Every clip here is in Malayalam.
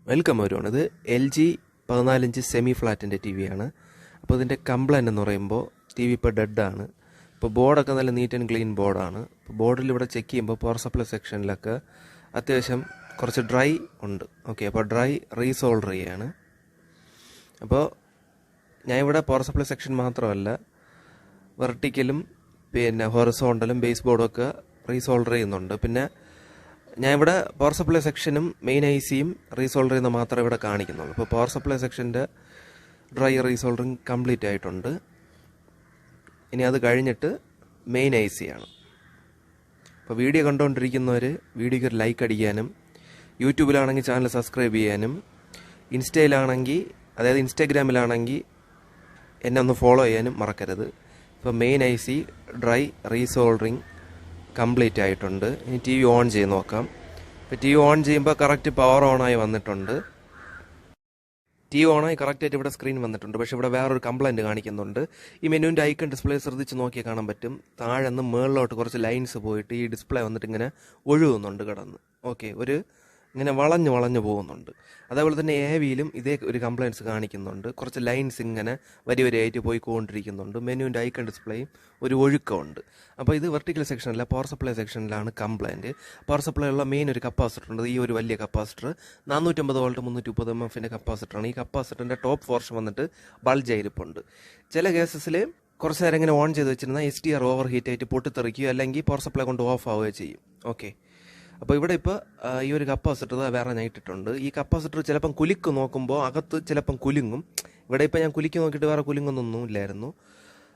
വെൽക്കം വരുവാണ്. ഇത് LG 14 ഇഞ്ച് സെമി ഫ്ലാറ്റിൻ്റെ ടി വിയാണ്. അപ്പോൾ ഇതിൻ്റെ കംപ്ലൈൻറ്റ് എന്ന് പറയുമ്പോൾ ടി വി ഇപ്പോൾ ഡെഡാണ്. ഇപ്പോൾ ബോർഡൊക്കെ നല്ല നീറ്റ് ആൻഡ് ക്ലീൻ ബോർഡാണ്. ഇപ്പോൾ ബോർഡിൽ ഇവിടെ ചെക്ക് ചെയ്യുമ്പോൾ പവർ സപ്ലൈ സെക്ഷനിലൊക്കെ അത്യാവശ്യം കുറച്ച് ഡ്രൈ ഉണ്ട്. ഓക്കെ, അപ്പോൾ ഡ്രൈ റീസോൾഡർ ചെയ്യാണ്. അപ്പോൾ ഞാൻ ഇവിടെ പവർ സപ്ലൈ സെക്ഷൻ മാത്രമല്ല, വെർട്ടിക്കലും പിന്നെ ഹൊറിസോണ്ടലും ബേസ് ബോർഡും ഒക്കെ റീസോൾഡർ ചെയ്യുന്നുണ്ട്. പിന്നെ ഞാൻ ഇവിടെ പവർ സപ്ലൈ സെക്ഷനും മെയിൻ ICയും റീസോൾഡർ ചെയ്യുന്ന മാത്രമേ ഇവിടെ കാണിക്കുന്നുള്ളൂ. അപ്പോൾ പവർ സപ്ലൈ സെക്ഷൻ്റെ ഡ്രൈ റീസോൾഡറിങ് കംപ്ലീറ്റ് ആയിട്ടുണ്ട്. ഇനി അത് കഴിഞ്ഞിട്ട് മെയിൻ IC ആണ്. അപ്പോൾ വീഡിയോ കണ്ടുകൊണ്ടിരിക്കുന്നവർ വീഡിയോയ്ക്ക് ഒരു ലൈക്ക് അടിക്കാനും, യൂട്യൂബിലാണെങ്കിൽ ചാനൽ സബ്സ്ക്രൈബ് ചെയ്യാനും, ഇൻസ്റ്റയിലാണെങ്കിൽ അതായത് ഇൻസ്റ്റാഗ്രാമിലാണെങ്കിൽ എന്നെ ഒന്ന് ഫോളോ ചെയ്യാനും മറക്കരുത്. ഇപ്പോൾ മെയിൻ IC ഡ്രൈ റീസോൾഡറിങ് കംപ്ലീറ്റ് ആയിട്ടുണ്ട്. ഇനി ടി വി ഓൺ ചെയ്ത് നോക്കാം. ഇപ്പോൾ ടി വി ഓൺ ചെയ്യുമ്പോൾ കറക്റ്റ് പവർ ഓണായി വന്നിട്ടുണ്ട്. ടി വി ഓണായി കറക്റ്റായിട്ട് ഇവിടെ സ്ക്രീൻ വന്നിട്ടുണ്ട്. പക്ഷേ ഇവിടെ വേറൊരു കംപ്ലൈൻറ്റ് കാണിക്കുന്നുണ്ട്. ഈ മെനുവിൻ്റെ ഐക്കൺ ഡിസ്പ്ലേ ശ്രദ്ധിച്ച് നോക്കിയാൽ കാണാൻ പറ്റും. താഴെ നിന്ന് മുകളിലോട്ട് കുറച്ച് ലൈൻസ് പോയിട്ട് ഈ ഡിസ്പ്ലേ വന്നിട്ട് ഇങ്ങനെ ഒഴുകുന്നുണ്ട് കിടന്ന്. ഓക്കെ, ഇങ്ങനെ വളഞ്ഞു പോകുന്നുണ്ട്. അതേപോലെ തന്നെ AVയിലും ഇതേ ഒരു കംപ്ലൈൻറ്റ്സ് കാണിക്കുന്നുണ്ട്. കുറച്ച് ലൈൻസ് ഇങ്ങനെ വരിയായിട്ട് പോയിക്കൊണ്ടിരിക്കുന്നുണ്ട്. മെനുവിൻ്റെ ഐക്കൺ ഡിസ്പ്ലേയും ഒരു ഒഴുക്കമുണ്ട്. അപ്പോൾ ഇത് വെർട്ടിക്കൽ സെക്ഷനല്ല, പവർ സപ്ലൈ സെക്ഷനിലാണ് കംപ്ലൈൻറ്റ്. പവർ സപ്ലൈ ഉള്ള മെയിൻ ഒരു കപ്പാസിറ്റർ ഉണ്ട്. ഈ ഒരു വലിയ കപ്പാസിറ്റർ 450 വോൾട്ട് 330 mFൻ്റെ കപ്പാസിറ്ററാണ്. ഈ കപ്പാസിറ്ററിൻ്റെ ടോപ്പ് പോർഷൻ വന്നിട്ട് ബൾജായിരിപ്പുണ്ട്. ചില കേസസിൽ കുറച്ച് നേരം ഇങ്ങനെ ഓൺ ചെയ്ത് വെച്ചിരുന്നാൽ STR ഓവർ ഹീറ്റ് ആയിട്ട് പൊട്ടിത്തെറിക്കുകയോ അല്ലെങ്കിൽ പവർ സപ്ലൈ കൊണ്ട് ഓഫ് ആവുകയോ ചെയ്യും. ഓക്കെ, അപ്പോൾ ഇവിടെ ഇപ്പോൾ ഈ ഒരു കപ്പാസിറ്റർ വേറെ ഞാൻ ഇട്ടിട്ടുണ്ട്. ഈ കപ്പാസിറ്റർ ചിലപ്പം കുലുക്ക് നോക്കുമ്പോൾ അകത്ത് ചിലപ്പം കുലുങ്ങും. ഇവിടെ ഇപ്പോൾ ഞാൻ കുലുക്കി നോക്കിയിട്ട് വേറെ കുലുങ്ങൊന്നും ഇല്ലായിരുന്നു.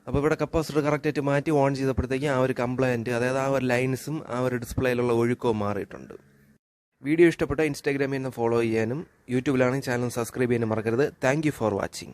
അപ്പോൾ ഇവിടെ കപ്പാസിറ്റർ കറക്റ്റായിട്ട് മാറ്റി ഓൺ ചെയ്തപ്പോഴത്തേക്കും ആ ഒരു കംപ്ലൈൻറ്റ്, അതായത് ആ ഒരു ലൈൻസും ആ ഒരു ഡിസ്പ്ലേയിലുള്ള ഒഴുക്കവും മാറിയിട്ടുണ്ട്. വീഡിയോ ഇഷ്ടപ്പെട്ട ഇൻസ്റ്റാഗ്രാമിൽ നിന്ന് ഫോളോ ചെയ്യാനും യൂട്യൂബിലാണെങ്കിൽ ചാനൽ സബ്സ്ക്രൈബ് ചെയ്യാനും മറക്കരുത്. Thank you for watching.